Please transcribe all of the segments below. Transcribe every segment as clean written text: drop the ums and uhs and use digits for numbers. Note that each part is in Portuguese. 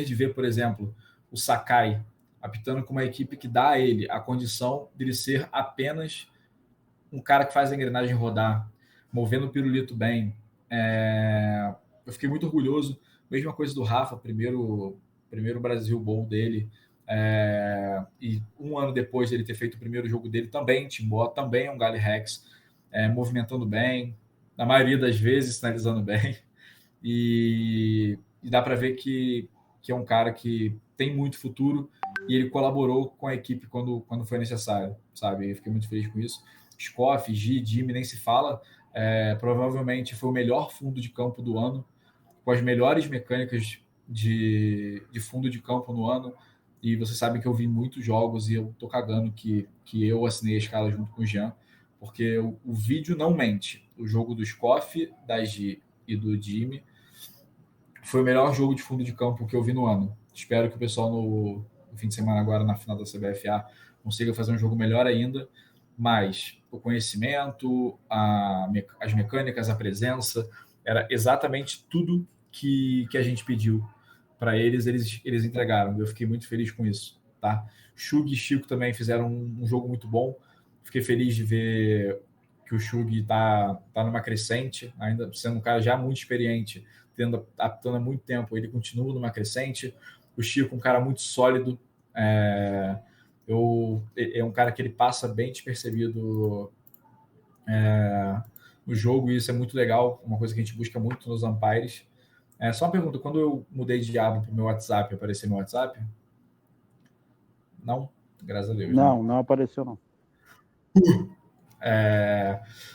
de ver, por exemplo, o Sakai apitando com uma equipe que dá a ele a condição de ele ser apenas um cara que faz a engrenagem rodar, movendo o pirulito bem. Eu fiquei muito orgulhoso. Mesma coisa do Rafa, primeiro Brasil Bowl dele. E um ano depois dele ter feito o primeiro jogo dele também em Timbó, também é um Gale Rex, movimentando bem, na maioria das vezes sinalizando bem. E dá para ver que é um cara que tem muito futuro e ele colaborou com a equipe quando foi necessário, sabe? Eu fiquei muito feliz com isso. Scoff, G, Jimmy, nem se fala. Provavelmente foi o melhor fundo de campo do ano, com as melhores mecânicas de fundo de campo no ano. E vocês sabem que eu vi muitos jogos e eu tô cagando que eu assinei a escala junto com o Jean, porque o vídeo não mente. O jogo do Scoff, da G e do Jimmy foi o melhor jogo de fundo de campo que eu vi no ano. Espero que o pessoal no fim de semana agora, na final da CBFA, consiga fazer um jogo melhor ainda, mas o conhecimento, as mecânicas, a presença, era exatamente tudo que a gente pediu para eles entregaram. Eu fiquei muito feliz com isso, tá? Shug e Chico também fizeram um jogo muito bom. Fiquei feliz de ver que o Shug tá numa crescente, ainda sendo um cara já muito experiente, apitando há muito tempo, ele continua numa crescente. O Chico, um cara muito sólido, é um cara que ele passa bem despercebido no jogo, e isso é muito legal, uma coisa que a gente busca muito nos umpires. Só uma pergunta, quando eu mudei de aba para o meu WhatsApp, apareceu meu WhatsApp? Não? Graças a Deus, né? Não apareceu, não.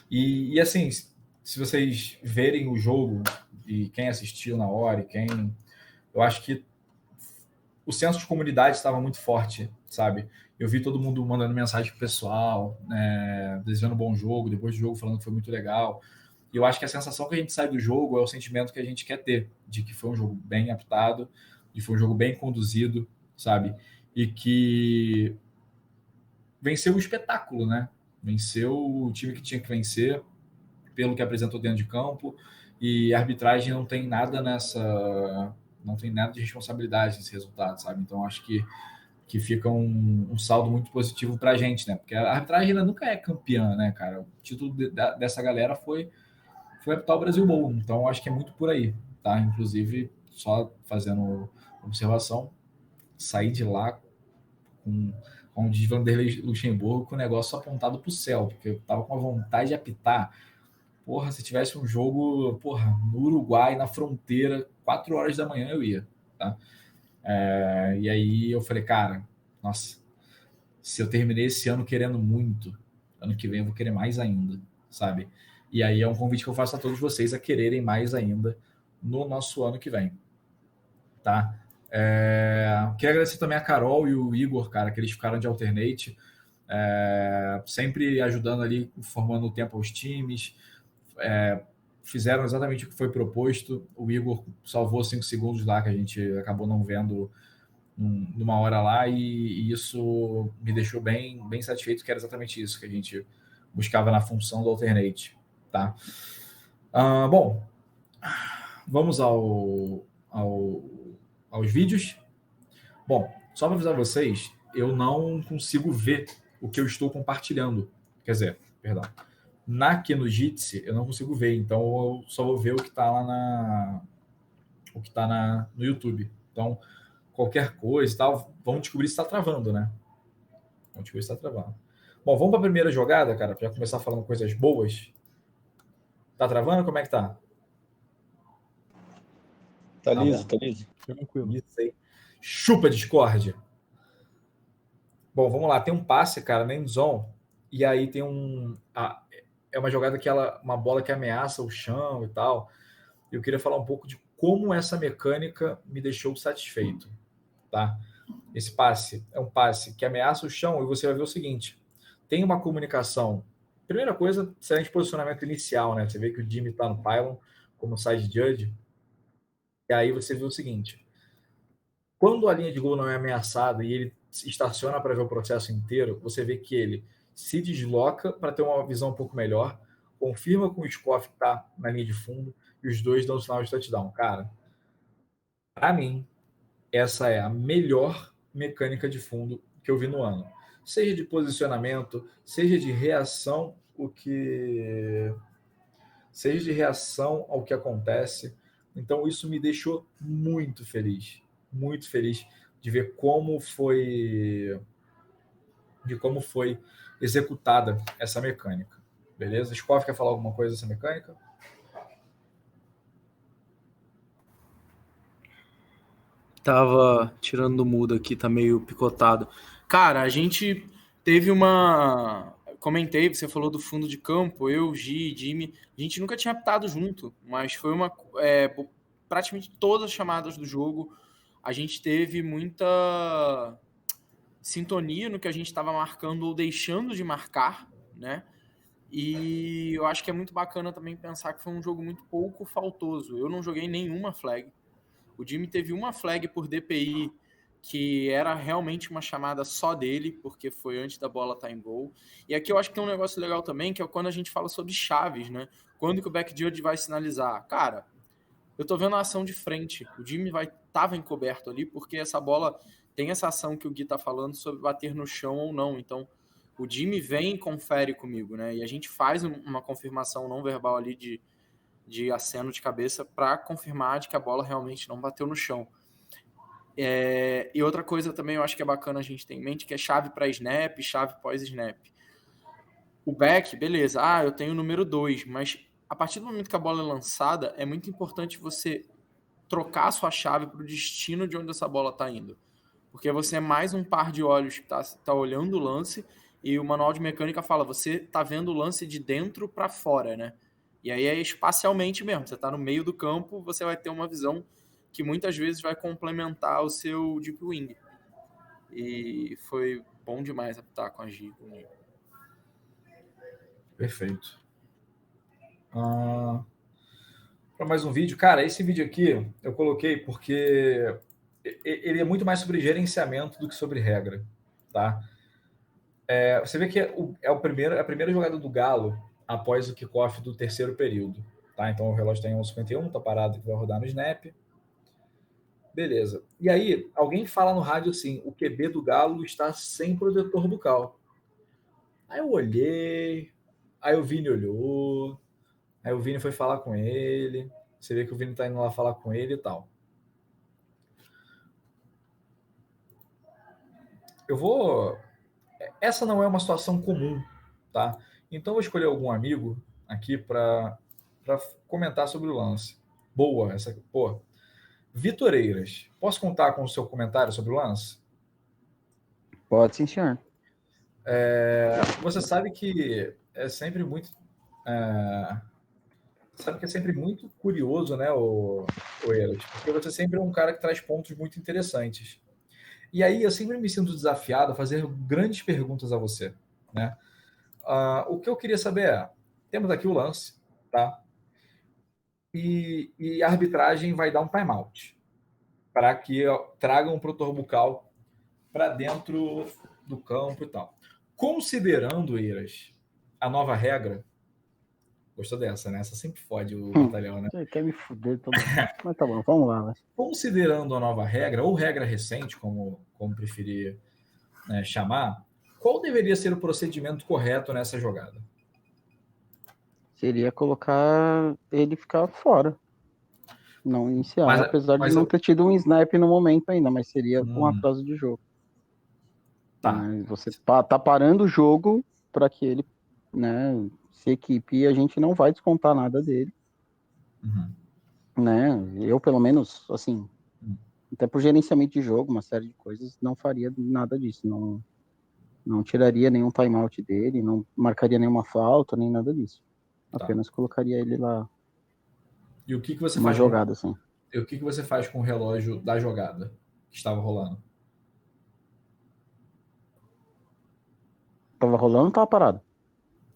E assim, se vocês verem o jogo, e quem assistiu na hora, eu acho que o senso de comunidade estava muito forte, sabe? Eu vi todo mundo mandando mensagem pro pessoal, desejando um bom jogo, depois do jogo falando que foi muito legal. E eu acho que a sensação que a gente sai do jogo é o sentimento que a gente quer ter, de que foi um jogo bem aptado, de que foi um jogo bem conduzido, sabe? E que venceu o espetáculo, né? Venceu o time que tinha que vencer, pelo que apresentou dentro de campo, e a arbitragem não tem nada de responsabilidade nesse resultado, sabe? Então acho que fica um saldo muito positivo pra gente, né? Porque a arbitragem ainda nunca é campeã, né, cara? O título dessa galera foi apitar o Brasil Bowl, então acho que é muito por aí, tá? Inclusive, só fazendo observação, sair de lá com o de Vanderlei Luxemburgo com o negócio apontado pro céu, porque eu tava com a vontade de apitar. Porra, se tivesse um jogo, no Uruguai, na fronteira, 4 horas da manhã eu ia, tá? E aí eu falei, cara, nossa, se eu terminei esse ano querendo muito, ano que vem eu vou querer mais ainda, sabe? E aí é um convite que eu faço a todos vocês a quererem mais ainda no nosso ano que vem, tá? Queria agradecer também a Carol e o Igor, cara, que eles ficaram de alternate, sempre ajudando ali, formando o tempo aos times, fizeram exatamente o que foi proposto. O Igor salvou 5 segundos lá, que a gente acabou não vendo numa hora lá, e isso me deixou bem, bem satisfeito, que era exatamente isso que a gente buscava na função do alternate, tá? Bom, vamos aos vídeos. Bom, só para avisar vocês, eu não consigo ver o que eu estou compartilhando. Quer dizer, perdão. Aqui no Jitsi eu não consigo ver, então eu só vou ver o que está lá no YouTube. Então, qualquer coisa e tal, vamos descobrir se está travando, né? Vamos descobrir se está travando. Bom, vamos para a primeira jogada, cara, para começar falando coisas boas. Tá travando? Como é que tá? Tá liso, tá liso. Tranquilo. Isso aí. Chupa, Discord. Bom, vamos lá. Tem um passe, cara, na endzone, e aí tem é uma jogada uma bola que ameaça o chão e tal. Eu queria falar um pouco de como essa mecânica me deixou satisfeito, tá? Esse passe é um passe que ameaça o chão, e você vai ver o seguinte: tem uma comunicação. Primeira coisa, excelente posicionamento inicial, né? Você vê que o Jimmy está no pylon como side judge, e aí você vê o seguinte: quando a linha de gol não é ameaçada e ele estaciona para ver o processo inteiro, você vê que ele se desloca para ter uma visão um pouco melhor, confirma com o Scoff que está na linha de fundo, e os dois dão sinal de touchdown. Cara, para mim, essa é a melhor mecânica de fundo que eu vi no ano. Seja de posicionamento, seja de reação, seja de reação ao que acontece. Então isso me deixou muito feliz de ver como foi executada essa mecânica. Beleza? Scoff quer falar alguma coisa dessa mecânica? Tava tirando do mudo aqui, tá meio picotado. Cara, a gente teve uma. Comentei, você falou do fundo de campo, eu, Gi, Jimmy. A gente nunca tinha apitado junto, mas foi uma. Praticamente todas as chamadas do jogo, a gente teve muita sintonia no que a gente estava marcando ou deixando de marcar, né? E eu acho que é muito bacana também pensar que foi um jogo muito pouco faltoso. Eu não joguei nenhuma flag. O Jimmy teve uma flag por DPI que era realmente uma chamada só dele, porque foi antes da bola estar em gol. E aqui eu acho que tem um negócio legal também, que é quando a gente fala sobre chaves, né? Quando que o back judge vai sinalizar? Cara, eu tô vendo a ação de frente. O Jimmy tava encoberto ali, porque essa bola tem essa ação que o Gui tá falando sobre bater no chão ou não. Então, o Jimmy vem e confere comigo, né? E a gente faz uma confirmação não verbal ali de aceno de cabeça para confirmar de que a bola realmente não bateu no chão. E outra coisa também eu acho que é bacana a gente ter em mente, que é chave para snap, chave pós-snap. O back, beleza, eu tenho o número 2, mas a partir do momento que a bola é lançada, é muito importante você trocar a sua chave para o destino de onde essa bola está indo. Porque você é mais um par de olhos que tá olhando o lance, e o manual de mecânica fala, você tá vendo o lance de dentro para fora, né? E aí é espacialmente mesmo, você tá no meio do campo, você vai ter uma visão que muitas vezes vai complementar o seu deep wing. E foi bom demais apitar com a Gi. Perfeito. Para mais um vídeo. Cara, esse vídeo aqui eu coloquei porque ele é muito mais sobre gerenciamento do que sobre regra, tá? Você vê que é a primeira jogada do Galo após o kickoff do terceiro período, tá? Então o relógio está em 11:51, tá parado que vai rodar no snap. Beleza. E aí, alguém fala no rádio assim, o QB do Galo está sem protetor bucal. Aí eu olhei, aí o Vini olhou, aí o Vini foi falar com ele, você vê que o Vini tá indo lá falar com ele e tal. Essa não é uma situação comum, tá? Então eu vou escolher algum amigo aqui para comentar sobre o lance. Boa, essa. Pô. Vitor Eiras, posso contar com o seu comentário sobre o lance? Pode sim, senhor. Você sabe que é sempre muito. Sabe que é sempre muito curioso, né, o Eiras? Porque você sempre é um cara que traz pontos muito interessantes. E aí eu sempre me sinto desafiado a fazer grandes perguntas a você, né? O que eu queria saber temos aqui o lance, tá? E a arbitragem vai dar um timeout para que tragam um protetor bucal para dentro do campo e tal. Considerando, Eiras, a nova regra, gostou dessa, né? Essa sempre fode o batalhão, né? Você quer me fuder todo mundo. Mas tá bom, vamos lá. Considerando a nova regra, ou regra recente, como preferir, né, chamar, qual deveria ser o procedimento correto nessa jogada? Seria colocar ele ficar fora. Não iniciar, apesar de não ter tido um snap no momento ainda, mas seria um atraso de jogo. Tá. Mas você tá parando o jogo para que ele, né, se equipe, e a gente não vai descontar nada dele. Né? Eu, pelo menos, assim, até por gerenciamento de jogo, uma série de coisas, não faria nada disso. Não tiraria nenhum timeout dele, não marcaria nenhuma falta, nem nada disso. Tá. Apenas colocaria ele lá. E o que você uma faz jogada, assim. E o que você faz com o relógio da jogada que estava rolando? Tava rolando ou tava parado?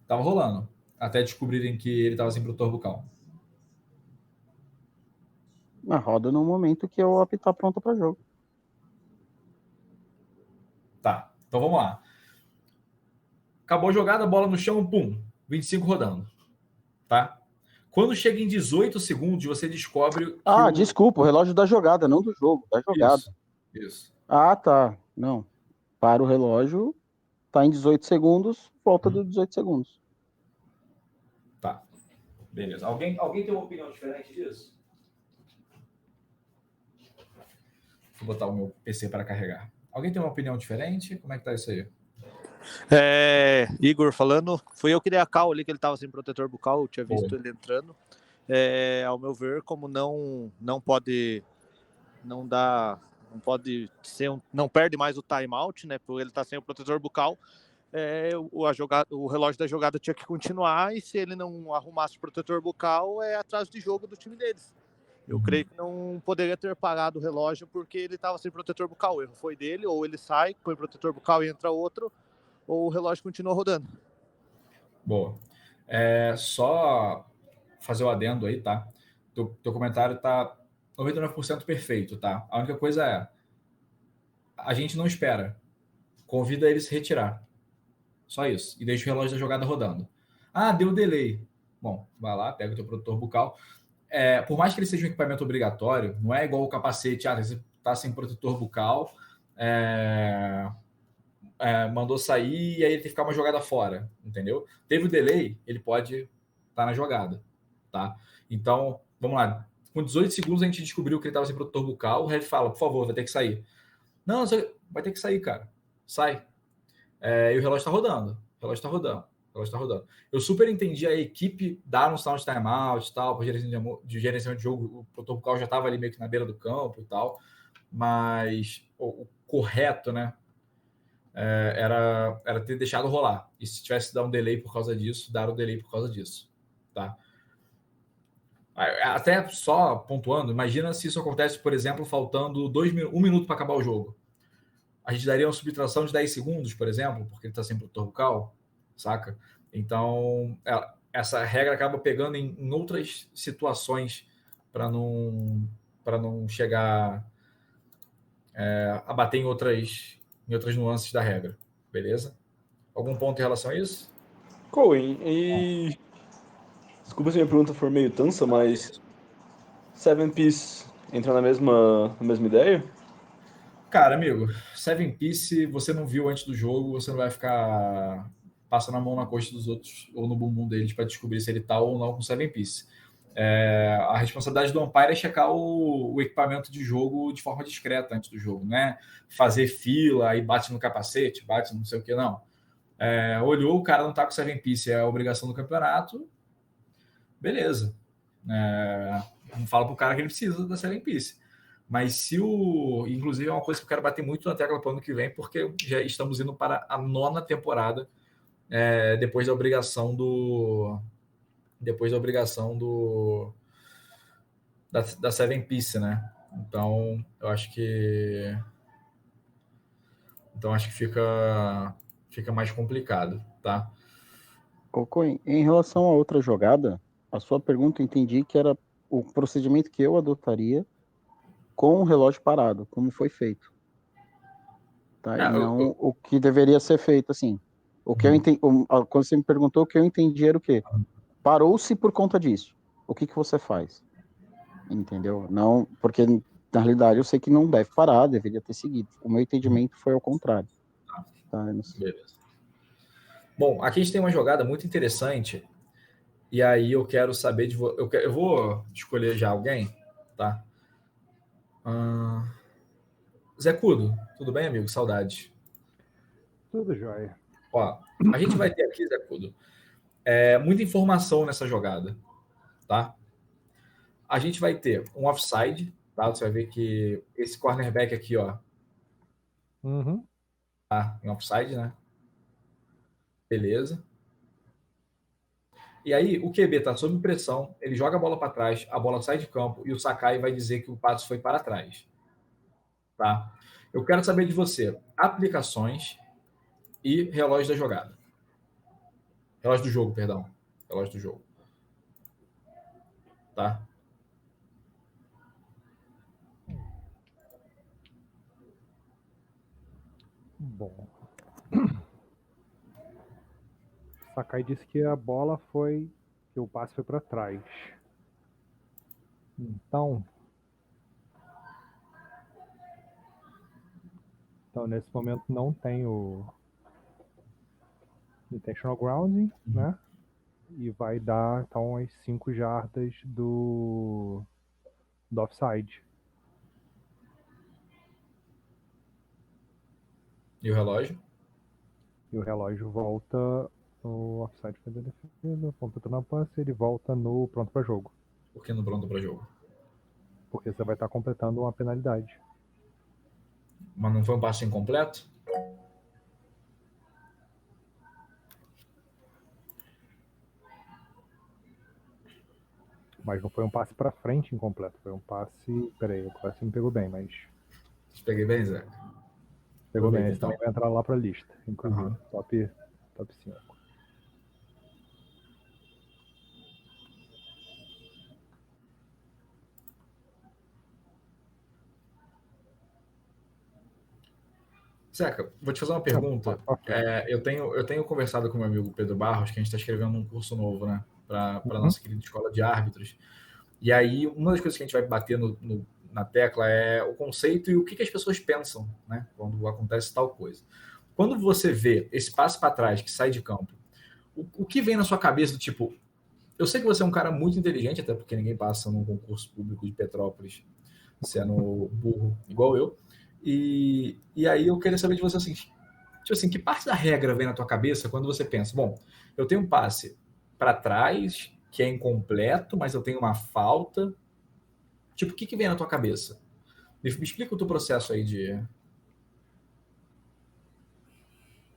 Tava rolando. Até descobrirem que ele tava sem protetor bucal. Na roda no momento que eu apitar pronto para jogo. Tá, então vamos lá. Acabou a jogada, bola no chão, pum, 25 rodando. Tá? Quando chega em 18 segundos, você descobre que desculpa, o relógio da jogada, não do jogo, da jogada. Isso. Ah, tá. Não. Para o relógio, tá em 18 segundos, volta dos 18 segundos. Tá. Beleza. Alguém tem uma opinião diferente disso? Vou botar o meu PC para carregar. Alguém tem uma opinião diferente? Como é que tá isso aí? Igor falando, foi eu que dei a call ali que ele tava sem protetor bucal, eu tinha visto Boa. ele entrando. Ao meu ver, como não pode ser não perde mais o timeout, né? Por ele estar sem o protetor bucal, o relógio da jogada tinha que continuar, e se ele não arrumasse o protetor bucal, é atraso de jogo do time deles. Eu creio que não poderia ter parado o relógio porque ele estava sem protetor bucal. O erro foi dele, ou ele sai, põe o protetor bucal e entra outro, ou o relógio continua rodando. Boa. Só fazer o adendo aí, tá? Teu comentário tá 99% perfeito, tá? A única coisa é, a gente não espera. Convida ele a se retirar. Só isso. E deixa o relógio da jogada rodando. Ah, deu delay. Bom, vai lá, pega o teu protetor bucal. Por mais que ele seja um equipamento obrigatório, não é igual o capacete, você tá sem protetor bucal, mandou sair e aí ele tem que ficar uma jogada fora, entendeu? Teve o delay, ele pode estar na jogada, tá? Então, vamos lá. Com 18 segundos a gente descobriu que ele estava sem protetor bucal, o Red fala, por favor, vai ter que sair. Não, vai ter que sair, cara. Sai. E o relógio está rodando. O relógio está rodando. O relógio está rodando. Eu super entendi a equipe dar um sinal de timeout e tal, para gerenciamento de jogo. O protetor bucal já estava ali meio que na beira do campo e tal. Mas o correto, né? Era ter deixado rolar. E se tivesse dado um delay por causa disso, dar o delay por causa disso. Tá? Até só pontuando, imagina se isso acontece, por exemplo, faltando 1 minuto para acabar o jogo. A gente daria uma subtração de 10 segundos, por exemplo, porque ele está sem protetor bucal, saca? Então, essa regra acaba pegando em outras situações para não chegar a bater em outras nuances da regra. Beleza? Algum ponto em relação a isso? Coen, e desculpa se minha pergunta for meio tansa, mas Seven Piece entra na mesma ideia? Cara, amigo, Seven Piece, você não viu antes do jogo, você não vai ficar passando a mão na coxa dos outros ou no bumbum deles para descobrir se ele tá ou não com Seven Piece. A responsabilidade do umpire é checar o equipamento de jogo de forma discreta antes do jogo, né? Fazer fila, aí bate no capacete, bate no não sei o que, não. Olhou, o cara não tá com Seven Piece, é a obrigação do campeonato, beleza. Não fala pro cara que ele precisa da Seven Piece. Mas se inclusive é uma coisa que eu quero bater muito na tecla para o ano que vem, porque já estamos indo para a 9ª temporada, depois da obrigação da Seven Piece, né? Então acho que fica mais complicado, tá? Coen, em relação a outra jogada, a sua pergunta eu entendi que era o procedimento que eu adotaria com o relógio parado, como foi feito. Tá? E não o que deveria ser feito, assim. O que eu entendi, quando você me perguntou, o que eu entendi era o quê? Parou-se por conta disso. O que você faz? Entendeu? Não, porque na realidade eu sei que não deve parar, deveria ter seguido. O meu entendimento foi ao contrário. Tá? Beleza. Bom, aqui a gente tem uma jogada muito interessante, e aí eu quero saber de você. Eu vou escolher já alguém, tá? Zé Cudo, tudo bem, amigo? Saudade. Tudo jóia. Ó, a gente vai ter aqui, Zé Cudo, muita informação nessa jogada, tá? A gente vai ter um offside, tá? Você vai ver que esse cornerback aqui, ó, tá em offside, né? Beleza. E aí o QB tá sob pressão, ele joga a bola para trás, a bola sai de campo e o Sakai vai dizer que o passe foi para trás, tá? Eu quero saber de você aplicações e relógio da jogada. Relógio do jogo, perdão. Relógio do jogo. Tá? Bom. Sakai disse que a bola foi. Que o passe foi para trás. Então. Então, nesse momento, não tem o intentional grounding, né? E vai dar, então, as 5 jardas do offside. E o relógio? E o relógio volta no offside da defesa, completando a passe, ele volta no pronto para jogo. Por que no pronto para jogo? Porque você vai estar completando uma penalidade. Mas não foi um passe incompleto? Mas não foi um passe para frente incompleto, foi um passe... Peraí, agora você me pegou bem, mas... Peguei bem, Zé? Pegou bem, Aproveita, esse também vai entrar lá para a lista, inclusive, Aham. top 5. Zeca, vou te fazer uma pergunta. Eu tenho conversado com meu amigo Pedro Barros, que a gente está escrevendo um curso novo, né? Para a nossa querida escola de árbitros. E aí, uma das coisas que a gente vai bater na tecla é o conceito e o que as pessoas pensam, né? Quando acontece tal coisa. Quando você vê esse passo para trás que sai de campo, o que vem na sua cabeça do tipo... Eu sei que você é um cara muito inteligente, até porque ninguém passa num concurso público de Petrópolis sendo burro igual eu. E aí eu queria saber de você assim, tipo assim, que parte da regra vem na tua cabeça quando você pensa, bom, eu tenho um passe para trás que é incompleto, mas eu tenho uma falta. Tipo, o que vem na tua cabeça? Me explica o teu processo aí de...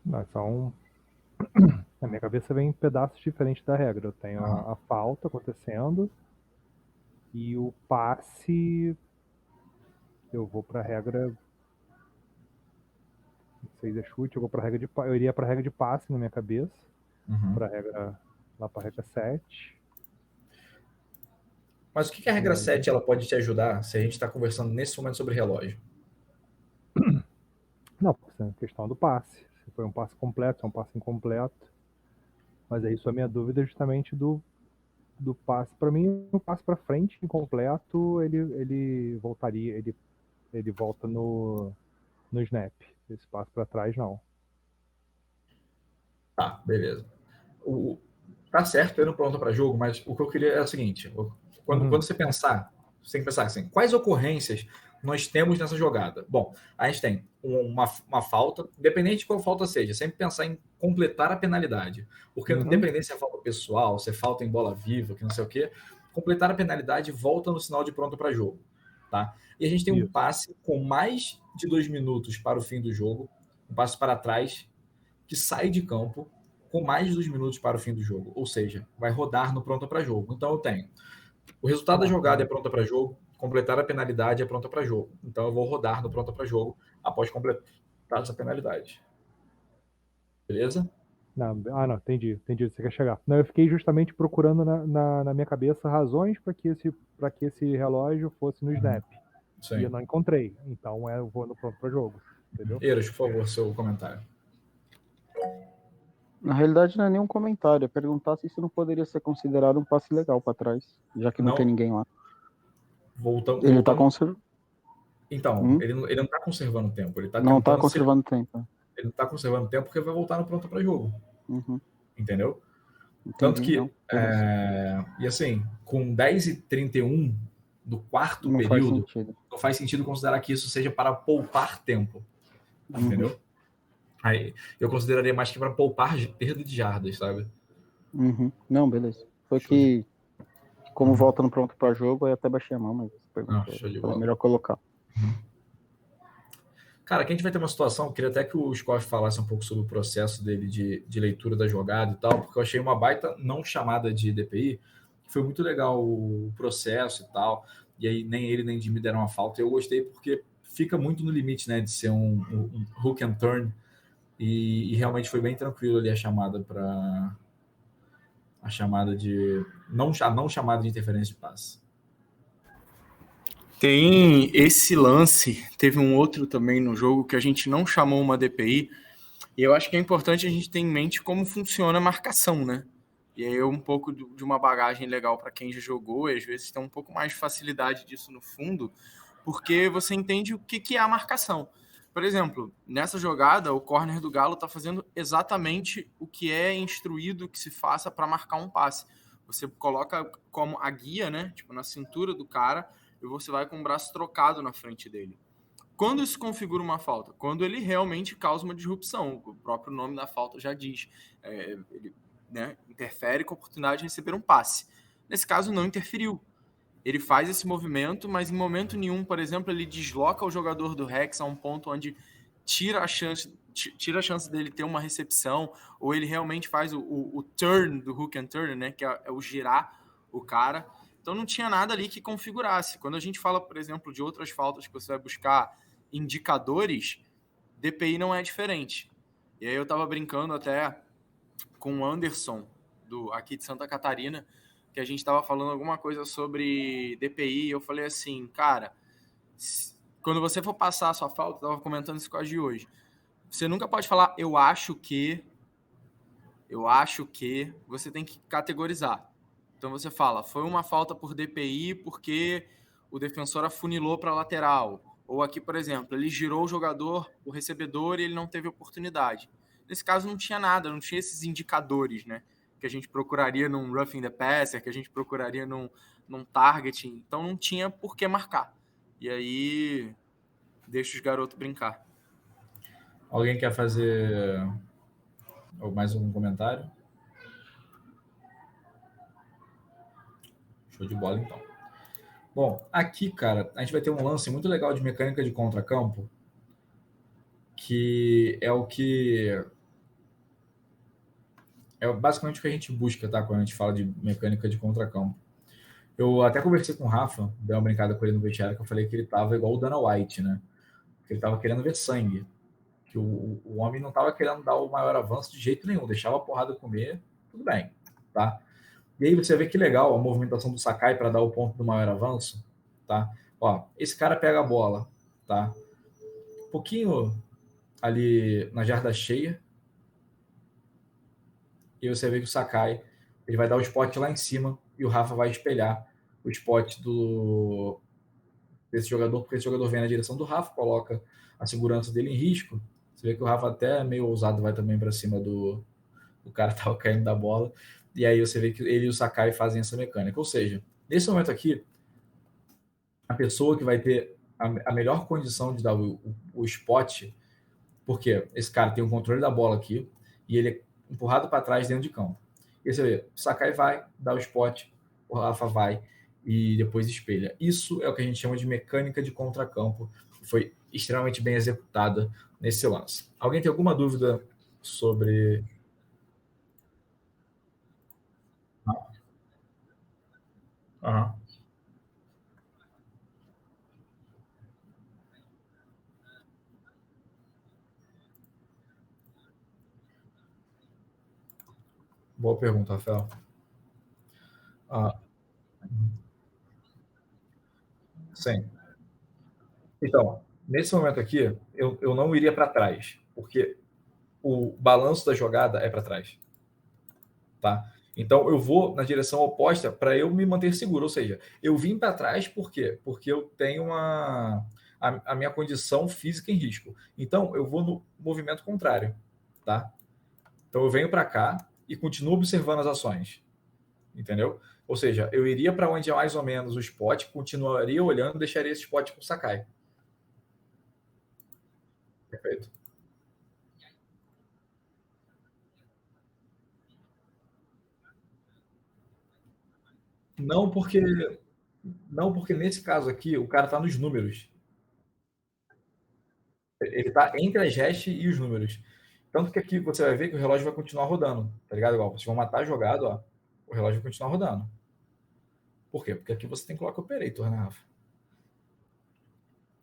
Não, são... Na minha cabeça vem pedaços diferentes da regra. Eu tenho a falta acontecendo e o passe... Eu vou para a regra... Não sei se é chute, eu iria para a regra de passe na minha cabeça. Lá para a regra 7. Mas o que a regra 7 ela pode te ajudar se a gente está conversando nesse momento sobre relógio? Não, é questão do passe. Se foi um passe completo, se é um passe incompleto. Mas é isso a minha dúvida justamente do passe. Para mim, o passe para frente incompleto, ele voltaria, ele volta no snap. Esse passe para trás, não. Tá, beleza. Tá certo, eu não pronto para jogo, mas o que eu queria é o seguinte: quando você pensar, você tem que pensar assim, quais ocorrências nós temos nessa jogada? Bom, a gente tem uma falta, independente de qual falta seja, sempre pensar em completar a penalidade. Porque independente se é falta pessoal, se é falta em bola viva, que não sei o quê, completar a penalidade volta no sinal de pronto para jogo. Tá? E a gente tem um passe com mais de 2 minutos para o fim do jogo, um passe para trás, que sai de campo com mais de 2 minutos para o fim do jogo. Ou seja, vai rodar no pronto para jogo. Então eu tenho o resultado da jogada é pronta para jogo, completar a penalidade é pronta para jogo. Então eu vou rodar no pronta para jogo após completar essa penalidade. Beleza? Não, entendi onde você quer chegar. Não, eu fiquei justamente procurando na minha cabeça razões para que esse relógio fosse no snap. Sim. E eu não encontrei. Então eu vou no pronto para jogo. Entendeu? Eiros, por favor, seu comentário. Na realidade, não é nenhum comentário. É perguntar se isso não poderia ser considerado um passe legal para trás, já que não tem ninguém lá. Ele tá conservando. Então, ele não tá conservando tempo. Ele tá não tá conservando tempo. Ele não tá conservando tempo porque vai voltar no pronto para jogo. Entendeu? Entendi, tanto que, e assim, com 10h31 do quarto período, não faz sentido considerar que isso seja para poupar tempo. Entendeu? Aí, eu consideraria mais que para poupar perda de jardas, sabe? Não, beleza. Foi que, como volta no pronto para jogo, eu até baixei a mão, mas foi melhor colocar. Cara, aqui a gente vai ter uma situação, eu queria até que o Scoff falasse um pouco sobre o processo dele de leitura da jogada e tal, porque eu achei uma baita não chamada de DPI, que foi muito legal o processo e tal, e aí nem ele nem Jimmy deram uma falta, e eu gostei porque fica muito no limite, né, de ser um hook and turn, e realmente foi bem tranquilo ali a chamada de não chamada de interferência de passe. Tem esse lance, teve um outro também no jogo que a gente não chamou uma DPI, e eu acho que é importante a gente ter em mente como funciona a marcação, né? E aí é um pouco de uma bagagem legal para quem já jogou, e às vezes tem um pouco mais de facilidade disso no fundo, porque você entende o que é a marcação. por exemplo, nessa jogada, o corner do Galo está fazendo exatamente o que é instruído que se faça para marcar um passe. Você coloca como a guia, né? Tipo, na cintura do cara, e você vai com o braço trocado na frente dele. Quando isso configura uma falta? Quando ele realmente causa uma disrupção. O próprio nome da falta já diz. Ele, né, interfere com a oportunidade de receber um passe. Nesse caso, não interferiu. Ele faz esse movimento, mas em momento nenhum, por exemplo, ele desloca o jogador do Rex a um ponto onde tira a chance dele ter uma recepção, ou ele realmente faz o turn do hook and turn, né, que é o girar o cara. Então não tinha nada ali que configurasse. Quando a gente fala, por exemplo, de outras faltas que você vai buscar indicadores, DPI não é diferente. E aí eu tava brincando até com o Anderson, aqui de Santa Catarina, que a gente tava falando alguma coisa sobre DPI, e eu falei assim, cara, quando você for passar a sua falta, eu tava comentando isso com a Gi hoje, você nunca pode falar, eu acho que, você tem que categorizar. Então você fala, foi uma falta por DPI porque o defensor afunilou para a lateral. Ou aqui, por exemplo, ele girou o jogador, o recebedor, e ele não teve oportunidade. Nesse caso não tinha nada, não tinha esses indicadores, né? Que a gente procuraria num roughing the passer, que a gente procuraria num targeting. Então não tinha por que marcar. E aí deixa os garotos brincar. Alguém quer fazer mais um comentário? Show de bola, então. Bom, aqui, cara, a gente vai ter um lance muito legal de mecânica de contracampo, que é o que... é basicamente o que a gente busca, tá? Quando a gente fala de mecânica de contracampo. Eu até conversei com o Rafa, dei uma brincada com ele no vestiário, que eu falei que ele tava igual o Dana White, né? Que ele tava querendo ver sangue. Que o homem não tava querendo dar o maior avanço de jeito nenhum, deixava a porrada comer, tudo bem, tá? E aí você vê que legal a movimentação do Sakai para dar o ponto do maior avanço, tá? Ó, esse cara pega a bola, tá? Um pouquinho ali na jarda cheia, e você vê que o Sakai ele vai dar o spot lá em cima e o Rafa vai espelhar o spot desse jogador, porque esse jogador vem na direção do Rafa, coloca a segurança dele em risco. Você vê que o Rafa até meio ousado vai também para cima do cara que estava caindo da bola. E aí você vê que ele e o Sakai fazem essa mecânica. Ou seja, nesse momento aqui, a pessoa que vai ter a melhor condição de dar o spot, porque esse cara tem o controle da bola aqui e ele é empurrado para trás dentro de campo. E você vê, o Sakai vai dar o spot, o Rafa vai e depois espelha. Isso é o que a gente chama de mecânica de contracampo. Foi extremamente bem executada nesse lance. Alguém tem alguma dúvida sobre... Aham. Boa pergunta, Rafael. Sim. Então, nesse momento aqui, eu não iria para trás, porque o balanço da jogada é para trás. Tá? Então, eu vou na direção oposta para eu me manter seguro. Ou seja, eu vim para trás por quê? Porque eu tenho a minha condição física em risco. Então, eu vou no movimento contrário. Tá? Então, eu venho para cá e continuo observando as ações. Entendeu? Ou seja, eu iria para onde é mais ou menos o spot, continuaria olhando e deixaria esse spot com o Sakai. Perfeito. Não porque nesse caso aqui o cara está nos números. Ele está entre as hash e os números. Tanto que aqui você vai ver que o relógio vai continuar rodando, tá ligado? Igual, vocês vão matar a jogada, ó, o relógio vai continuar rodando. Por quê? Porque aqui você tem que colocar o operator, né, Rafa?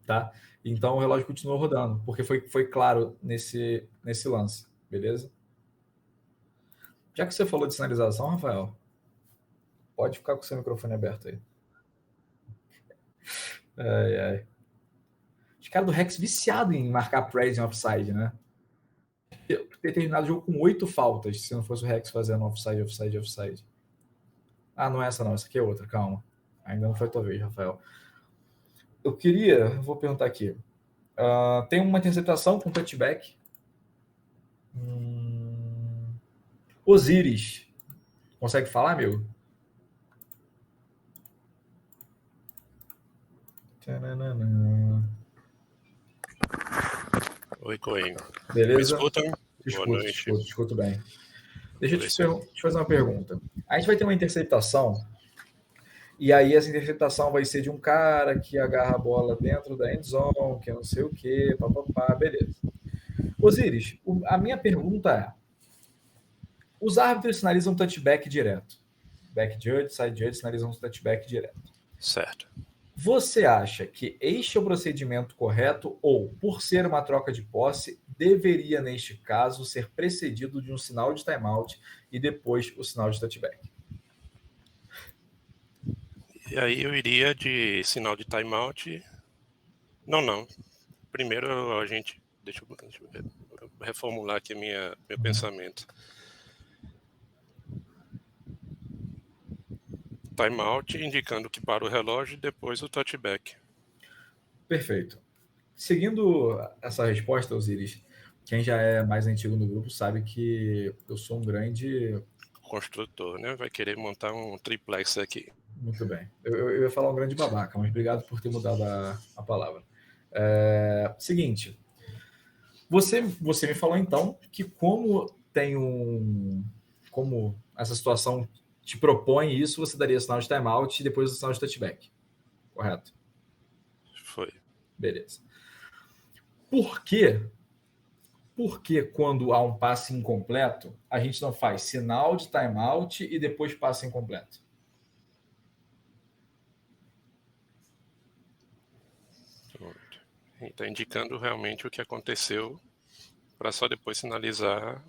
Tá? Então o relógio continua rodando, porque foi claro nesse lance, beleza? Já que você falou de sinalização, Rafael, pode ficar com o seu microfone aberto aí. Ai, ai. Os caras do Rex viciado em marcar press em offside, né? Ter terminado o jogo com 8 faltas, se não fosse o Rex fazendo offside, offside, offside. Ah, não é essa não, essa aqui é outra, calma. Ainda não foi tua vez, Rafael. Eu vou perguntar aqui. Tem uma interceptação com touchback. Osiris. Consegue falar, meu? Oi, Coelho. Beleza? Me escutam? Boa noite. Escuto bem. Deixa eu te fazer uma pergunta. A gente vai ter uma interceptação, e aí essa interceptação vai ser de um cara que agarra a bola dentro da endzone, que eu não sei o quê, papapá, beleza. Osiris, a minha pergunta é: os árbitros sinalizam touchback direto. Back judge, side judge sinalizam touchback direto. Certo. Você acha que este é o procedimento correto ou, por ser uma troca de posse, deveria, neste caso, ser precedido de um sinal de timeout e depois o sinal de touchback? E aí eu iria de sinal de timeout. Não. Primeiro a gente... Deixa eu reformular aqui meu pensamento. Timeout indicando que para o relógio e depois o touchback. Perfeito. Seguindo essa resposta, Osiris, quem já é mais antigo no grupo sabe que eu sou um grande... construtor, né? Vai querer montar um triplex aqui. Muito bem. Eu ia falar um grande babaca, mas obrigado por ter mudado a palavra. Seguinte, você me falou então que como essa situação te propõe isso, você daria sinal de timeout e depois o sinal de touchback. Correto? Foi. Beleza. Por que quando há um passe incompleto, a gente não faz sinal de timeout e depois passe incompleto? Está indicando realmente o que aconteceu para só depois sinalizar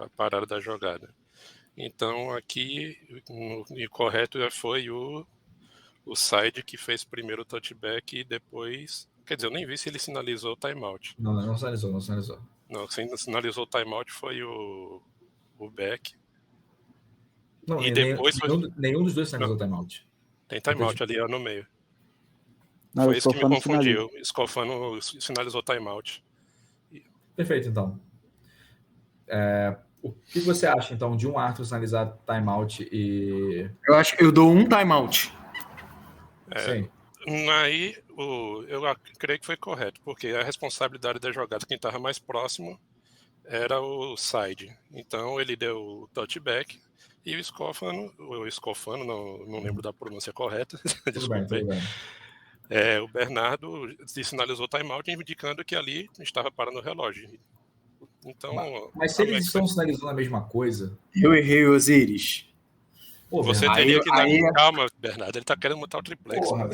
a parada da jogada. Então aqui o correto foi o side que fez primeiro o touchback e depois... Quer dizer, eu nem vi se ele sinalizou o timeout. Não sinalizou. Não, quem sinalizou o timeout foi o back. Não, e depois nenhum dos dois sinalizou o timeout. Tem timeout ali no meio. Não, foi isso que me confundiu. O Scofano sinalizou timeout. Perfeito, então. O que você acha, então, de um árbitro sinalizar timeout e... Eu dou um timeout. Sim. Aí, eu creio que foi correto, porque a responsabilidade da jogada, quem estava mais próximo, era o side. Então, ele deu o touchback e o Scofano, não lembro da pronúncia correta, desculpa aí. O Bernardo sinalizou timeout, indicando que ali estava parando o relógio. Então, mas se eles estão sinalizando a mesma coisa... Eu errei, Osiris. Pô, você Bernardo, teria que... Calma, Bernardo, ele está querendo montar o triplex. Porra,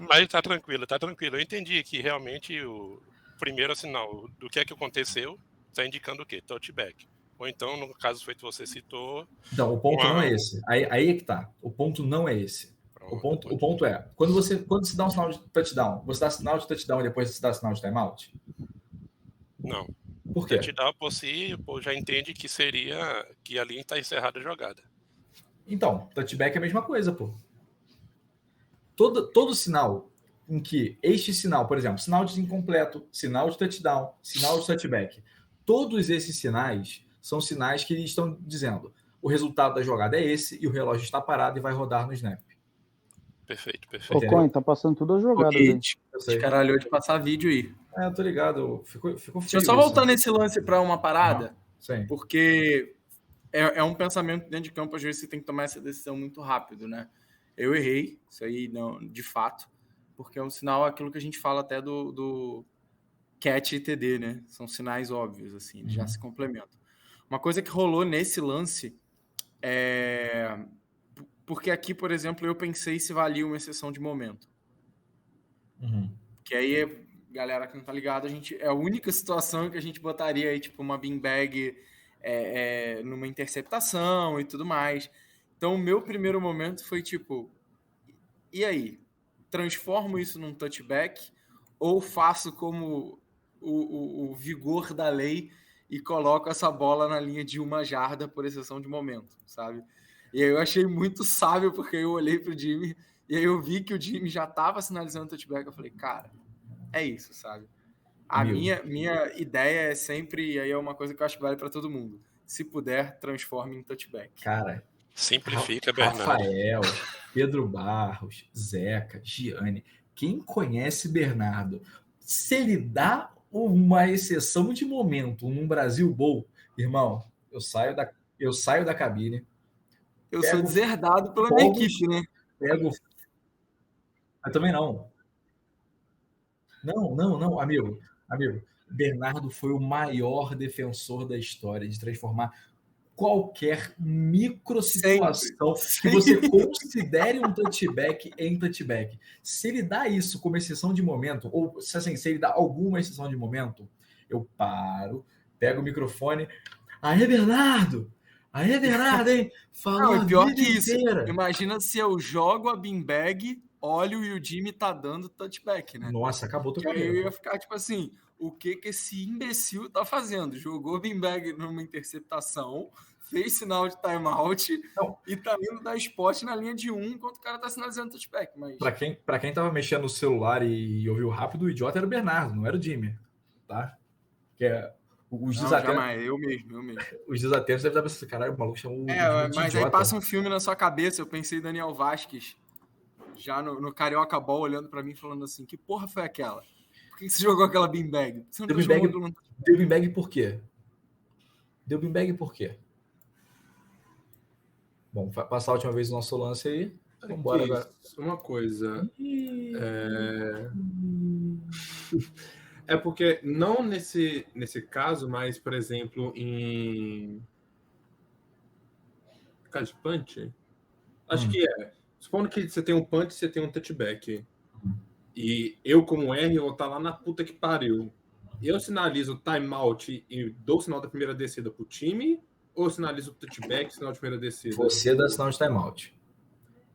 Mas tá tranquilo. Eu entendi que realmente o primeiro sinal do que é que aconteceu está indicando o quê? Touchback. Ou então, no caso feito você citou... Não, o ponto não é esse. Aí é que tá. O ponto não é esse. O ponto é, quando se dá um sinal de touchdown, você dá sinal de touchdown e depois você dá sinal de timeout? Não. Por quê? Touchdown por si, já entende que seria que ali está encerrada a jogada. Então, touchback é a mesma coisa, pô. Todo sinal em que este sinal, por exemplo, sinal de incompleto, sinal de touchdown, sinal de touchback, todos esses sinais são sinais que estão dizendo o resultado da jogada é esse e o relógio está parado e vai rodar no snap. Perfeito. O Coin tá passando tudo a jogada. Caralho, de passar vídeo aí. Eu tô ligado. Ficou Deixa eu só voltar nesse lance para uma parada, sim. Porque é um pensamento dentro de campo, às vezes você tem que tomar essa decisão muito rápido, né? Eu errei, isso aí não, de fato, porque é um sinal, aquilo que a gente fala até do catch e TD, né? São sinais óbvios, assim, eles já se complementam. Uma coisa que rolou nesse lance é... Porque aqui, por exemplo, eu pensei se valia uma exceção de momento. Que aí, galera que não tá ligado, é a única situação que a gente botaria aí, tipo, uma beanbag numa interceptação e tudo mais. Então, o meu primeiro momento foi tipo, e aí? Transformo isso num touchback ou faço como o vigor da lei e coloco essa bola na linha de 1 jarda por exceção de momento, sabe? E aí eu achei muito sábio, porque eu olhei pro Jimmy E aí eu vi que o Jimmy já tava sinalizando o touchback. Eu falei, cara, é isso, sabe? A minha ideia é sempre, e aí é uma coisa que eu acho que vale para todo mundo. Se puder, transforme em touchback. Cara, Simplifica, Bernardo. Rafael, Pedro Barros, Zeca, Gianni. Quem conhece Bernardo, se ele dá uma exceção de momento num Brasil Bowl, irmão, eu saio da cabine. Eu sou deserdado pela minha equipe, né? Eu também não. Não, amigo. Bernardo foi o maior defensor da história de transformar qualquer microsituação que você considere um touchback em touchback. Se ele dá isso como exceção de momento, ou assim, se ele dá alguma exceção de momento, eu paro, pego o microfone. Aê, Bernardo! Aê, Bernardo, hein? Falou não, pior que isso. Imagina se eu jogo a beanbag, olho e o Jimmy tá dando touchback, né? Nossa, acabou tua carreira. Aí eu ia ficar tipo assim, o que esse imbecil tá fazendo? Jogou a beanbag numa interceptação, fez sinal de timeout e tá indo dar spot na linha de 1 enquanto o cara tá sinalizando touchback. Mas... Pra quem tava mexendo no celular e ouviu rápido, o idiota era o Bernardo, não era o Jimmy, tá? Que é... Os desatentos. Eu mesmo. Os desatentos devem estar pensando, caralho, o maluco chamou o mas aí passa um filme na sua cabeça. Eu pensei em Daniel Vasquez, já no Carioca Ball, olhando pra mim falando assim, que porra foi aquela? Por que você jogou aquela beanbag? Você não deu beanbag por quê? Bom, passar a última vez o nosso lance aí. Vambora agora. Uma coisa. É porque, não nesse caso, mas, por exemplo, em caso de punch, acho que é. Supondo que você tem um punch e você tem um touchback. E eu, como R, eu vou estar lá na puta que pariu. Eu sinalizo o timeout e dou o sinal da primeira descida pro time, ou eu sinalizo o touchback, sinal de primeira descida? Você dá sinal de timeout.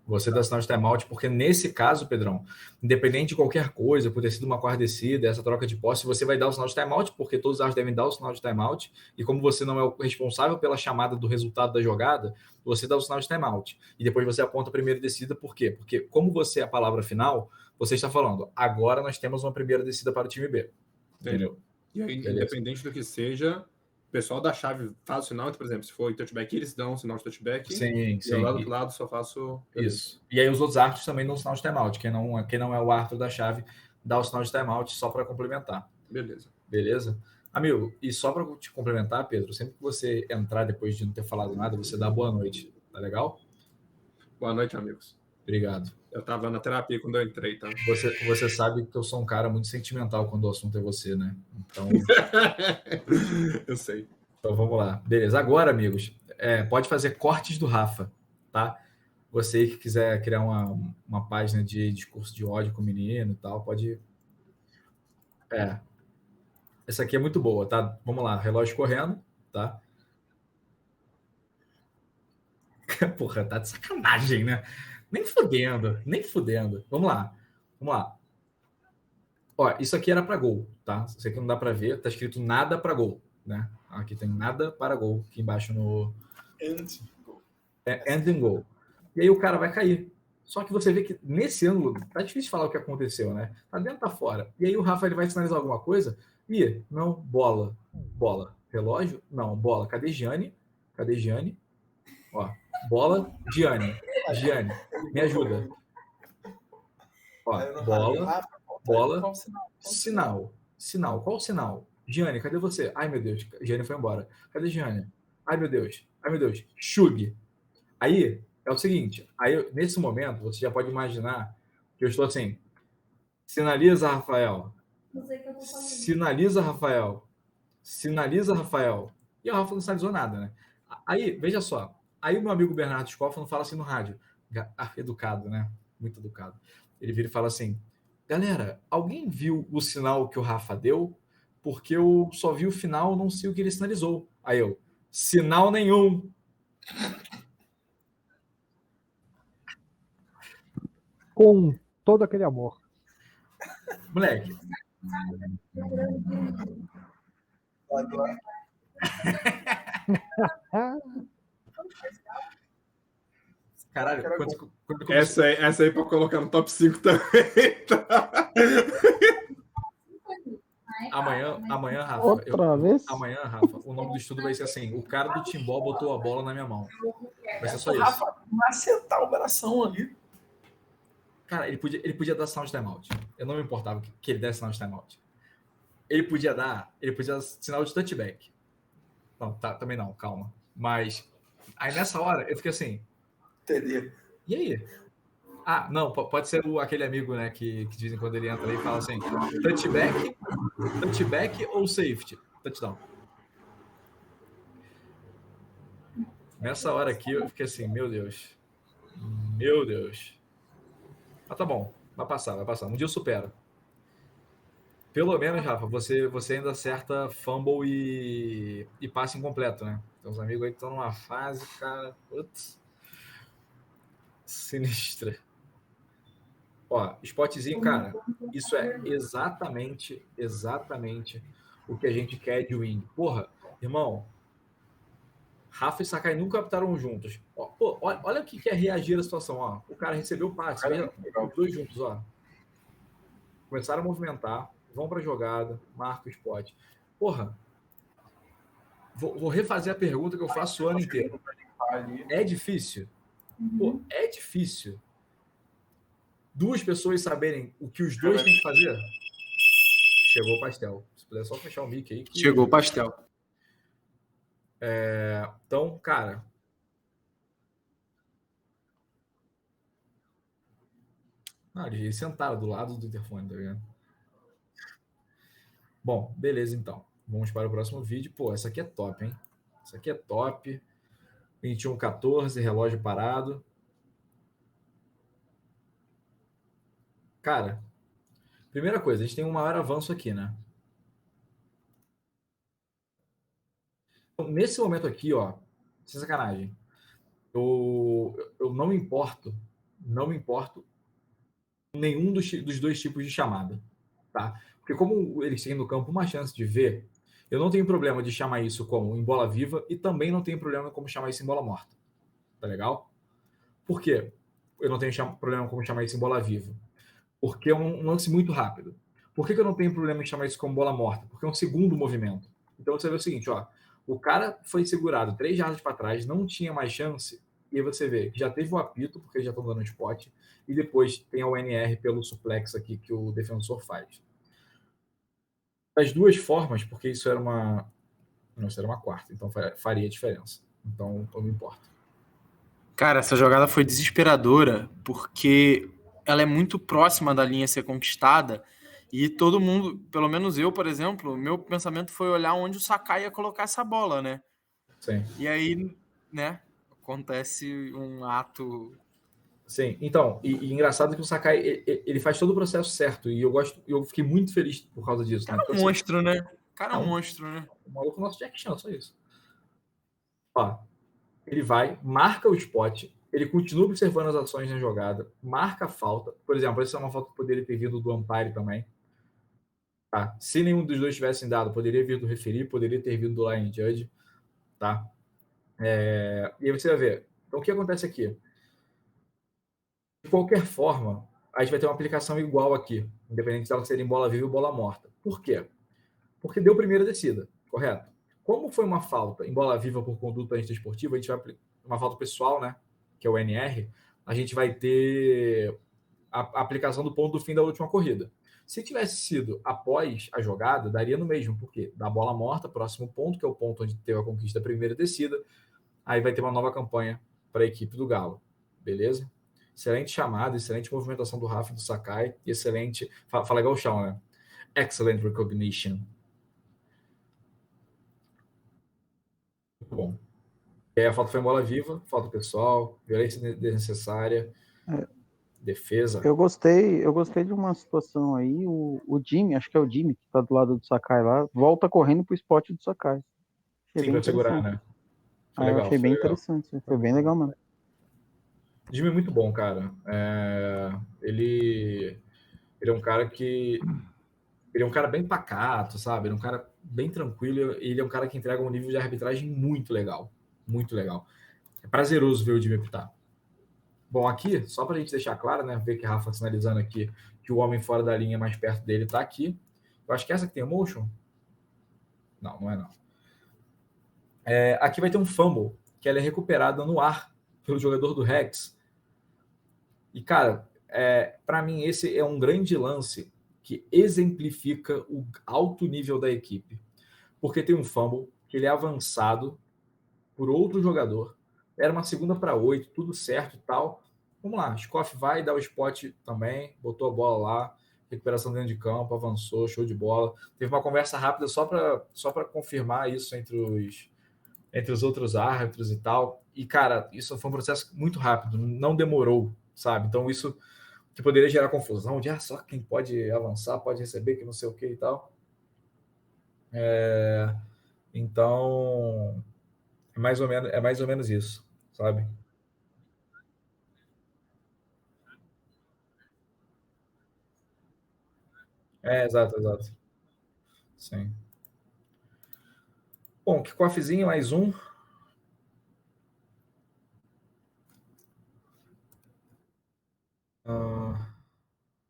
Você dá sinal de timeout, porque nesse caso, Pedrão, independente de qualquer coisa, por ter sido uma quarta descida, essa troca de posse, você vai dar o sinal de timeout, porque todos os árbitros devem dar o sinal de timeout, e como você não é o responsável pela chamada do resultado da jogada, você dá o sinal de timeout. E depois você aponta a primeira descida, por quê? Porque como você é a palavra final, você está falando, agora nós temos uma primeira descida para o time B. Entendeu? E aí, independente do que seja, o pessoal da chave faz o sinal, então, por exemplo, se for touchback, eles dão o sinal de touchback. Sim. E eu lá do outro lado só faço... Isso. E aí os outros árbitros também dão o sinal de timeout. Quem não é o árbitro da chave dá o sinal de timeout só para complementar. Beleza? Amigo, e só para te complementar, Pedro, sempre que você entrar depois de não ter falado nada, você dá boa noite. Tá legal? Boa noite, amigos. Obrigado. Eu tava na terapia quando eu entrei, tá? Você sabe que eu sou um cara muito sentimental quando o assunto é você, né? Então... Eu sei. Então vamos lá. Beleza. Agora, amigos, pode fazer cortes do Rafa, tá? Você que quiser criar uma página de discurso de ódio com o menino e tal, pode... Essa aqui é muito boa, tá? Vamos lá. Relógio correndo, tá? Porra, tá de sacanagem, né? Nem fudendo. Vamos lá. Ó, isso aqui era para gol, tá? Isso aqui não dá para ver, tá escrito nada para gol, né? Aqui tem nada para gol, aqui embaixo no... End and goal. E aí o cara vai cair. Só que você vê que nesse ângulo, tá difícil de falar o que aconteceu, né? Tá dentro, tá fora. E aí o Rafa ele vai sinalizar alguma coisa. Ih, não, bola. Relógio? Não, bola. Cadê Gianni? Ó, bola, Gianni, me ajuda. Ó, bola, sinal. Qual o sinal? Gianni, cadê você? Ai, meu Deus, Gianni foi embora. Cadê Gianni? Ai, meu Deus. Chug. Aí, é o seguinte, nesse momento, você já pode imaginar que eu estou assim, sinaliza, Rafael. Sinaliza, Rafael. E o Rafa não sinalizou nada, né? Aí, veja só. Aí o meu amigo Bernardo Scoffman fala assim no rádio. Educado, né? Muito educado. Ele vira e fala assim, galera, alguém viu o sinal que o Rafa deu? Porque eu só vi o final, não sei o que ele sinalizou. Aí eu, sinal nenhum. Com todo aquele amor. Moleque. Caralho, Cara, quando começou... essa aí pra colocar no top 5 também. Amanhã, Rafa. Outra vez? Amanhã, Rafa, o nome do estudo vai ser assim: o cara do Timbó botou a bola na minha mão. Vai ser só O isso. Rafa vai acertar o bração ali. Cara, ele podia dar sinal de timeout. Eu não me importava que ele desse sinal de timeout. Ele podia dar sinal de touchback. Não, tá, também não, calma. Mas aí nessa hora eu fiquei assim, TD. e aí? Ah, não, pode ser aquele amigo, né, que de vez em quando ele entra aí e fala assim, touchback ou safety? Touchdown. Nessa hora aqui eu fiquei assim, meu Deus. Mas tá bom, vai passar. Um dia eu supero. Pelo menos, Rafa, você ainda acerta fumble e passe incompleto, né? Tem uns amigos aí que estão numa fase, cara, putz, sinistra. Ó, spotzinho, cara, isso é exatamente o que a gente quer de wing. Porra, irmão, Rafa e Sakai nunca captaram juntos. Ó, pô, olha o que é reagir à situação, ó. O cara recebeu o passe, os dois juntos, ó. Começaram a movimentar, vão para a jogada, marca o spot. Porra, vou refazer a pergunta que eu faço o ano inteiro. É difícil? Pô, é difícil. Duas pessoas saberem o que os dois têm que fazer? Chegou o pastel. Se puder só fechar o mic aí. Chegou o pastel. Então, cara... Não, eles sentaram do lado do interfone, tá vendo? Bom, beleza então. Vamos para o próximo vídeo. Pô, essa aqui é top, hein? Essa aqui é top. 21:14, relógio parado. Cara, primeira coisa, a gente tem um maior avanço aqui, né? Então, nesse momento aqui, ó, sem sacanagem, eu não me importo nenhum dos dois tipos de chamada, tá? Porque como eles têm no campo uma chance de ver, eu não tenho problema de chamar isso como em bola viva e também não tenho problema como chamar isso em bola morta. Tá legal? Por quê? Eu não tenho problema como chamar isso em bola viva. Porque é um lance muito rápido. Por que eu não tenho problema em chamar isso como bola morta? Porque é um segundo movimento. Então você vê o seguinte, ó, o cara foi segurado 3 jardas para trás, não tinha mais chance, e aí você vê que já teve o apito, porque já estão dando spot, e depois tem a UNR pelo suplex aqui que o defensor faz. Das duas formas, porque isso era uma... Não, isso era uma quarta, então faria diferença. Então, não me importa. Cara, essa jogada foi desesperadora, porque ela é muito próxima da linha ser conquistada, e todo mundo, pelo menos eu, por exemplo, meu pensamento foi olhar onde o Sakai ia colocar essa bola, né? Sim. E aí, né, acontece um ato... Sim, então, e engraçado que o Sakai, ele faz todo o processo certo, e eu fiquei muito feliz por causa disso. Cara, né? Monstro, né? Cara, não, monstro, né? O maluco é o nosso Jack Chan, só isso. Ó, ele vai, marca o spot, ele continua observando as ações na jogada, marca a falta. Por exemplo, essa é uma falta que poderia ter vindo do umpire também. Tá? Se nenhum dos dois tivessem dado, poderia vir do referee, poderia ter vindo do line judge. Tá? E aí você vai ver. Então, o que acontece aqui? De qualquer forma, a gente vai ter uma aplicação igual aqui, independente de ela ser em bola viva ou bola morta. Por quê? Porque deu primeira descida, correto? Como foi uma falta em bola viva por conduta antiesportiva, a gente vai uma falta pessoal, né? Que é o NR, a gente vai ter a aplicação do ponto do fim da última corrida. Se tivesse sido após a jogada, daria no mesmo, porque da bola morta, próximo ponto, que é o ponto onde teve a conquista da primeira descida, aí vai ter uma nova campanha para a equipe do Galo. Beleza? Excelente chamada, excelente movimentação do Rafa e do Sakai, excelente... Fala igual o Shawn, né? Excellent recognition. Muito bom. E aí a falta foi em bola viva, falta pessoal, violência desnecessária, defesa. Eu gostei de uma situação aí, o Jimmy, acho que é o Jimmy que tá do lado do Sakai lá, volta correndo pro spot do Sakai. Sim, pra segurar, né? Foi legal, eu achei bem legal. Interessante, foi bem legal mesmo. O Jimmy é muito bom, cara. Ele é um cara que... Ele é um cara bem pacato, sabe? Ele é um cara bem tranquilo, ele é um cara que entrega um nível de arbitragem muito legal. Muito legal. É prazeroso ver o Jimmy apitar. Bom, aqui, só para a gente deixar claro, né? Ver que Rafa sinalizando aqui que o homem fora da linha mais perto dele está aqui. Eu acho que essa que tem o motion. Não, não é não. Aqui vai ter um fumble, que ela é recuperada no ar pelo jogador do Rex. E, cara, para mim esse é um grande lance que exemplifica o alto nível da equipe. Porque tem um fumble que ele é avançado por outro jogador. Era uma 2ª para 8, tudo certo e tal. Vamos lá, Scoff vai dar o spot também, botou a bola lá, recuperação dentro de campo, avançou, show de bola. Teve uma conversa rápida só para confirmar isso entre os outros árbitros e tal. E, cara, isso foi um processo muito rápido, não demorou, sabe? Então, isso que poderia gerar confusão, de só quem pode avançar, pode receber, que não sei o que e tal. Então, é mais ou menos isso, sabe? Exato. Sim. Bom, kickoffzinho, mais um.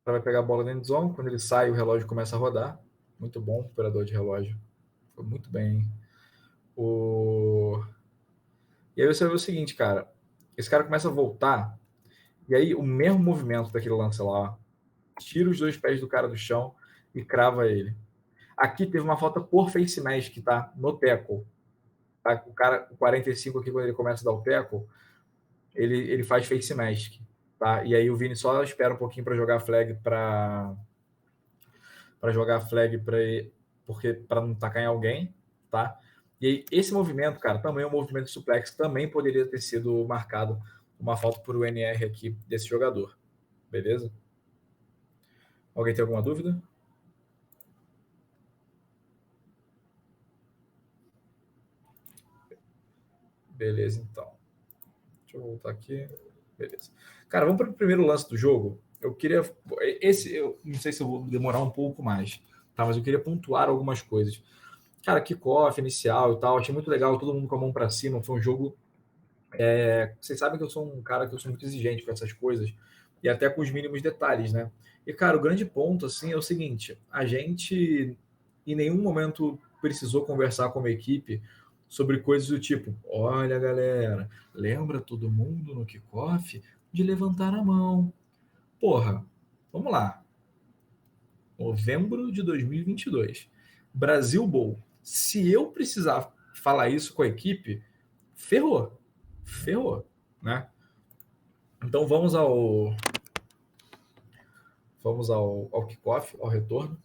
Vai pegar a bola dentro de zone. Quando ele sai, o relógio começa a rodar. Muito bom, operador de relógio. Foi muito bem. E aí você vê o seguinte, cara. Esse cara começa a voltar. E aí o mesmo movimento daquele lance lá. Tira os 2 pés do cara do chão e crava ele. Aqui teve uma falta por face mask, tá? No tackle. Tá? O 45 aqui, quando ele começa a dar o tackle, ele faz face mask. Tá? E aí o Vini só espera um pouquinho para jogar a flag para não tacar em alguém, tá? E aí, esse movimento, cara, também é um movimento de suplex, também poderia ter sido marcado uma falta por UNR aqui desse jogador, beleza? Alguém tem alguma dúvida? Beleza, então. Deixa eu voltar aqui. Beleza. Cara, vamos para o primeiro lance do jogo. Eu não sei se eu vou demorar um pouco mais, tá? Mas eu queria pontuar algumas coisas. Cara, kickoff inicial e tal, achei muito legal, todo mundo com a mão para cima. Foi um jogo. Vocês sabem que eu sou um cara que eu sou muito exigente com essas coisas e até com os mínimos detalhes, né? E, cara, o grande ponto, assim, é o seguinte: a gente em nenhum momento precisou conversar como equipe sobre coisas do tipo: olha, galera, lembra todo mundo no kickoff de levantar a mão. Porra, vamos lá. Novembro de 2022. Brasil Bowl. Se eu precisar falar isso com a equipe, ferrou, né? Então vamos ao kickoff, ao retorno.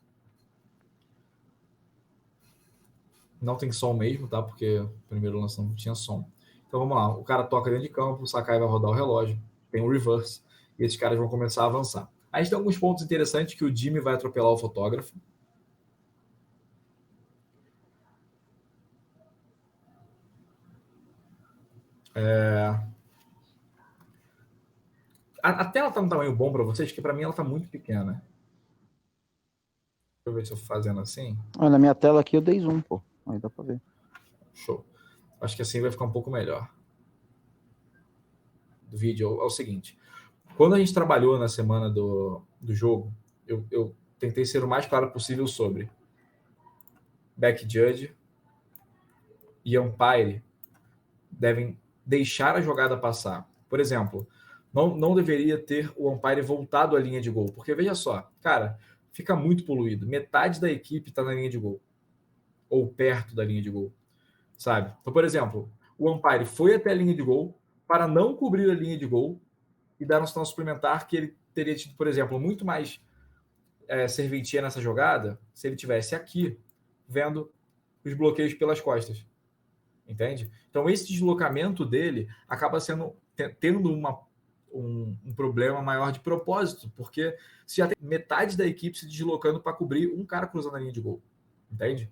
Não tem som mesmo, tá? Porque o primeiro lance não tinha som. Então vamos lá. O cara toca dentro de campo, o Sakai vai rodar o relógio, tem um reverse, e esses caras vão começar a avançar. Aí tem alguns pontos interessantes que o Jimmy vai atropelar o fotógrafo. A tela tá num tamanho bom para vocês, que para mim ela tá muito pequena. Deixa eu ver se eu fazendo assim. Olha, na minha tela aqui eu dei zoom, pô. Aí dá para ver. Show. Acho que assim vai ficar um pouco melhor. Do vídeo é o seguinte: quando a gente trabalhou na semana do jogo, eu tentei ser o mais claro possível sobre back judge e umpire devem deixar a jogada passar. Por exemplo, não deveria ter o umpire voltado à linha de gol, porque veja só, cara, fica muito poluído. Metade da equipe está na linha de gol ou perto da linha de gol, sabe? Então, por exemplo, o umpire foi até a linha de gol para não cobrir a linha de gol e dar um sinal suplementar que ele teria tido, por exemplo, muito mais serventia nessa jogada se ele tivesse aqui vendo os bloqueios pelas costas, entende? Então esse deslocamento dele acaba tendo um problema maior de propósito, porque se já tem metade da equipe se deslocando para cobrir um cara cruzando a linha de gol, entende?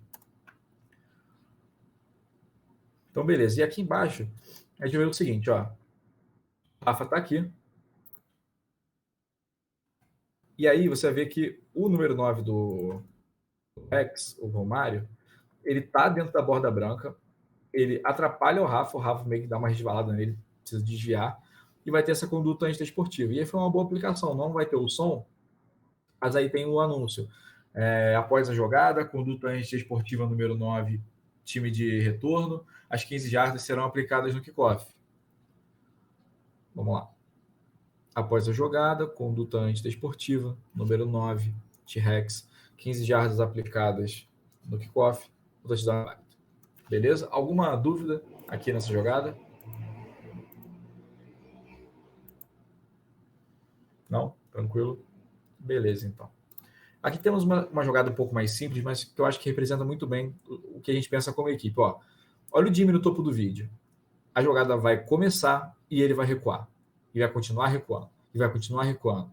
Então beleza, e aqui embaixo a gente vê o seguinte, ó, Rafa tá aqui. E aí você vê que o número 9 do Rex, o Romário, ele tá dentro da borda branca, ele atrapalha o Rafa meio que dá uma resvalada nele, precisa desviar, e vai ter essa conduta antidesportiva. E aí foi uma boa aplicação, não vai ter o som, mas aí tem o anúncio. Após a jogada, conduta antidesportiva número 9, time de retorno, as 15 jardas serão aplicadas no kickoff. Vamos lá. Após a jogada, conduta antidesportiva número 9, T-Rex, 15 jardas aplicadas no kickoff, o touchdown válido. Beleza? Alguma dúvida aqui nessa jogada? Não? Tranquilo? Beleza, então. Aqui temos uma jogada um pouco mais simples, mas que eu acho que representa muito bem o que a gente pensa como equipe. Ó, olha o Jimmy no topo do vídeo. A jogada vai começar e ele vai recuar. E vai continuar recuando. E vai continuar recuando.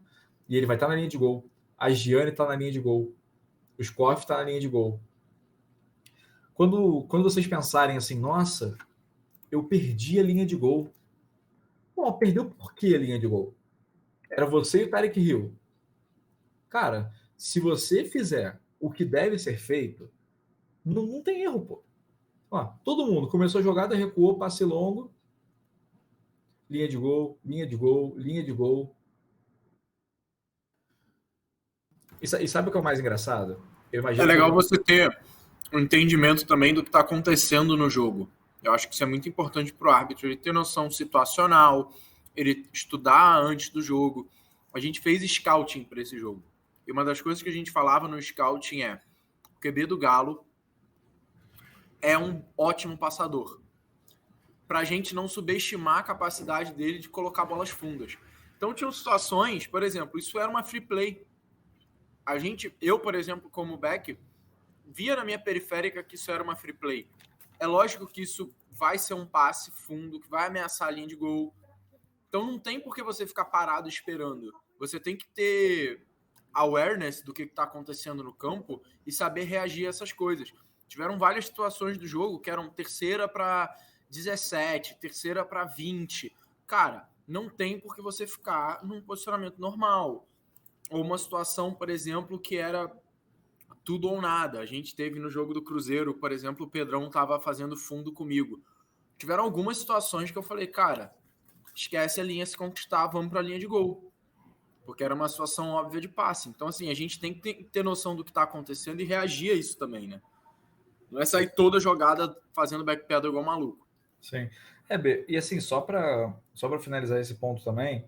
E ele vai estar na linha de gol. A Gianni está na linha de gol. O Scoff está na linha de gol. Quando vocês pensarem assim, nossa, eu perdi a linha de gol. Bom, perdeu por que a linha de gol? Era você e o Tyreek Hill. Cara, se você fizer o que deve ser feito, não tem erro, pô. Ó, todo mundo começou a jogada, recuou, passe longo, linha de gol, linha de gol, linha de gol. E sabe o que é o mais engraçado? Eu imagino legal você ter um entendimento também do que está acontecendo no jogo. Eu acho que isso é muito importante para o árbitro, ele ter noção situacional, ele estudar antes do jogo. A gente fez scouting para esse jogo. E uma das coisas que a gente falava no scouting é o QB do Galo é um ótimo passador. Para a gente não subestimar a capacidade dele de colocar bolas fundas. Então tinham situações, por exemplo, isso era uma free play. Eu, por exemplo, como back, via na minha periférica que isso era uma free play. É lógico que isso vai ser um passe fundo, que vai ameaçar a linha de gol. Então não tem por que você ficar parado esperando. Você tem que ter awareness do que está acontecendo no campo e saber reagir a essas coisas. Tiveram várias situações do jogo que eram terceira para 17, terceira para 20. Cara, não tem por que você ficar num posicionamento normal. Ou uma situação, por exemplo, que era tudo ou nada. A gente teve no jogo do Cruzeiro, por exemplo, o Pedrão estava fazendo fundo comigo. Tiveram algumas situações que eu falei, cara, esquece a linha se conquistar, vamos para a linha de gol. Porque era uma situação óbvia de passe. Então, assim, a gente tem que ter noção do que está acontecendo e reagir a isso também, né? Não é sair toda jogada fazendo backpedal igual maluco. Sim. B, e assim, só para finalizar esse ponto também,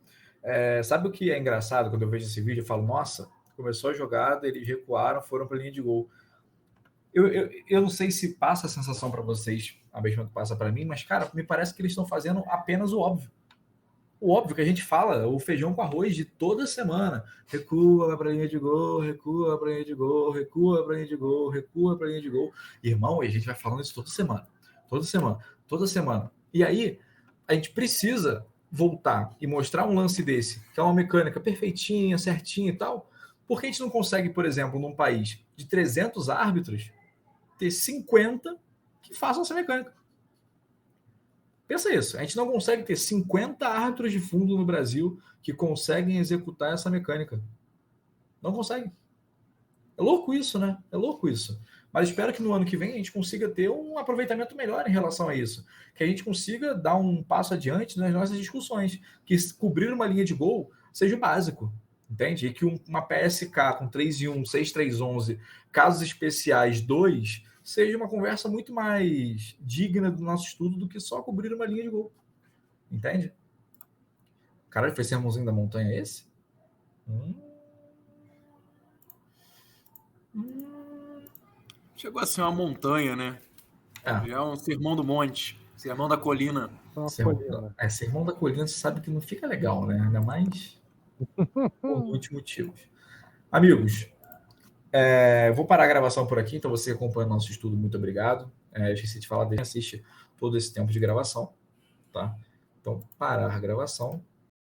sabe o que é engraçado quando eu vejo esse vídeo? Eu falo, nossa, começou a jogada, eles recuaram, foram para a linha de gol. Eu não sei se passa a sensação para vocês, a mesma que passa para mim, mas, cara, me parece que eles estão fazendo apenas o óbvio. O óbvio que a gente fala, o feijão com arroz de toda semana. Recua para a linha de gol, recua para a linha de gol, recua para a linha de gol, recua para a linha de gol. Irmão, a gente vai falando isso toda semana. Toda semana. Toda semana. E aí, a gente precisa voltar e mostrar um lance desse, que é uma mecânica perfeitinha, certinha e tal, porque a gente não consegue, por exemplo, num país de 300 árbitros, ter 50 que façam essa mecânica. Pensa isso, a gente não consegue ter 50 árbitros de fundo no Brasil que conseguem executar essa mecânica. Não consegue. É louco isso, né? É louco isso. Mas espero que no ano que vem a gente consiga ter um aproveitamento melhor em relação a isso. Que a gente consiga dar um passo adiante nas nossas discussões. Que cobrir uma linha de gol seja o básico. Entende? E que uma PSK com 3-1, 6-3-11, casos especiais 2, seja uma conversa muito mais digna do nosso estudo do que só cobrir uma linha de gol. Entende? Caralho, foi sermãozinho da montanha esse? Chegou a ser uma montanha, né? É um sermão do monte, sermão da colina. Sermão da colina, você sabe que não fica legal, né? Ainda mais por muitos motivos. Amigos, vou parar a gravação por aqui, então você acompanha o nosso estudo, muito obrigado. Esqueci de falar, assiste todo esse tempo de gravação, tá? Então, parar a gravação.